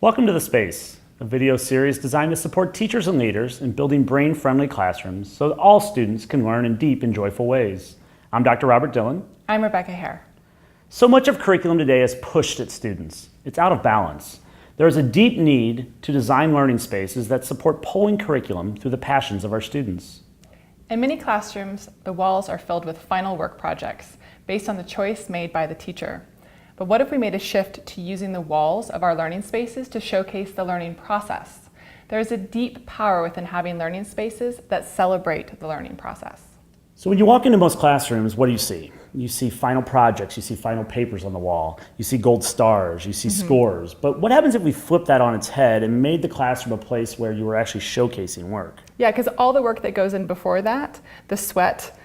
Welcome to The Space, a video series designed to support teachers and leaders in building brain-friendly classrooms so that all students can learn in deep and joyful ways. I'm Dr. Robert Dillon. I'm Rebecca Hare. So much of curriculum today is pushed at students. It's out of balance. There is a deep need to design learning spaces that support pulling curriculum through the passions of our students. In many classrooms, the walls are filled with final work projects based on the choice made by the teacher. But what if we made a shift to using the walls of our learning spaces to showcase the learning process? There is a deep power within having learning spaces that celebrate the learning process. So when you walk into most classrooms, what do you see? You see final projects, you see final papers on the wall, you see gold stars, you see scores. But what happens if we flip that on its head and made the classroom a place where you were actually showcasing work? Yeah, because all the work that goes in before that, the sweat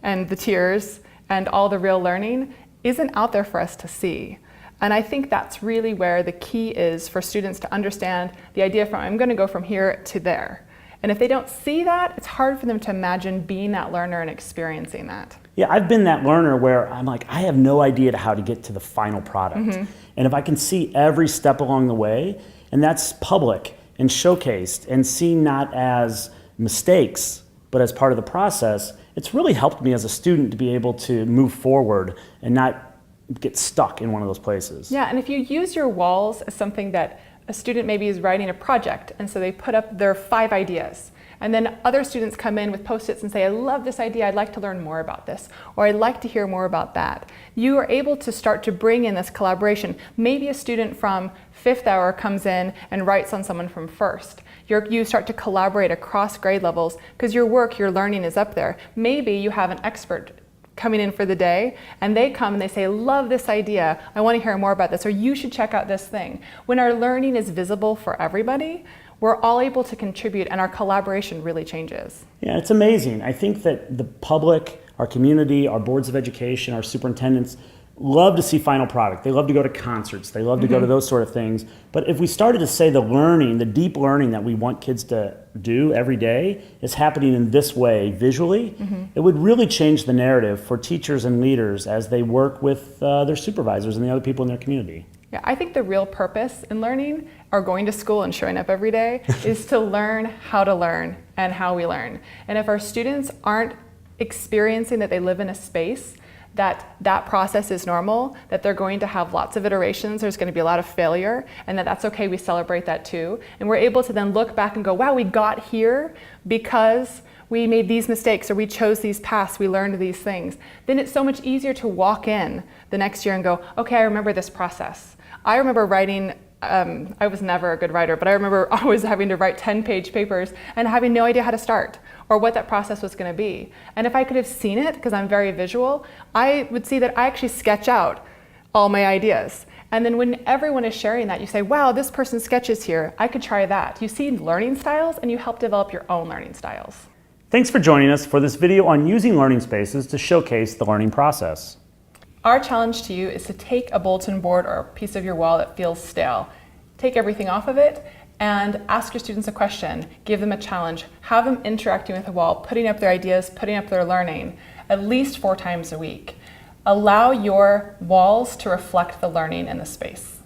and the tears and all the real learning, isn't out there for us to see. And I think that's really where the key is for students to understand the idea from I'm going to go from here to there. And if they don't see that, it's hard for them to imagine being that learner and experiencing that. Yeah, I've been that learner where I'm like, I have no idea how to get to the final product. And if I can see every step along the way, and that's public and showcased and seen not as mistakes, but as part of the process, it's really helped me as a student to be able to move forward and not get stuck in one of those places. Yeah, and if you use your walls as something that a student maybe is writing a project, and so they put up their 5 ideas, and then other students come in with Post-its and say, I love this idea, I'd like to learn more about this, or I'd like to hear more about that. You are able to start to bring in this collaboration. Maybe a student from 5th hour comes in and writes on someone from 1st. You start to collaborate across grade levels because your work, your learning is up there. Maybe you have an expert coming in for the day and they come and they say, love this idea, I want to hear more about this, or you should check out this thing. When our learning is visible for everybody, we're all able to contribute and our collaboration really changes. Yeah, it's amazing. I think that the public, our community, our boards of education, our superintendents love to see final product. They love to go to concerts. They love to go to those sort of things. But if we started to say the learning, the deep learning that we want kids to do every day is happening in this way visually, it would really change the narrative for teachers and leaders as they work with their supervisors and the other people in their community. Yeah, I think the real purpose in learning, or going to school and showing up every day, is to learn how to learn and how we learn. And if our students aren't experiencing that they live in a space that process is normal, that they're going to have lots of iterations, there's going to be a lot of failure, and that's okay, we celebrate that too. And we're able to then look back and go, wow, we got here because we made these mistakes or we chose these paths, we learned these things. Then it's so much easier to walk in the next year and go, okay, I remember this process. I remember writing, I was never a good writer, but I remember always having to write 10-page papers and having no idea how to start or what that process was going to be. And if I could have seen it, because I'm very visual, I would see that I actually sketch out all my ideas. And then when everyone is sharing that, you say, wow, this person sketches here, I could try that. You see learning styles and you help develop your own learning styles. Thanks for joining us for this video on using learning spaces to showcase the learning process. Our challenge to you is to take a bulletin board or a piece of your wall that feels stale, take everything off of it, and ask your students a question, give them a challenge, have them interacting with the wall, putting up their ideas, putting up their learning, at least 4 times a week. Allow your walls to reflect the learning in the space.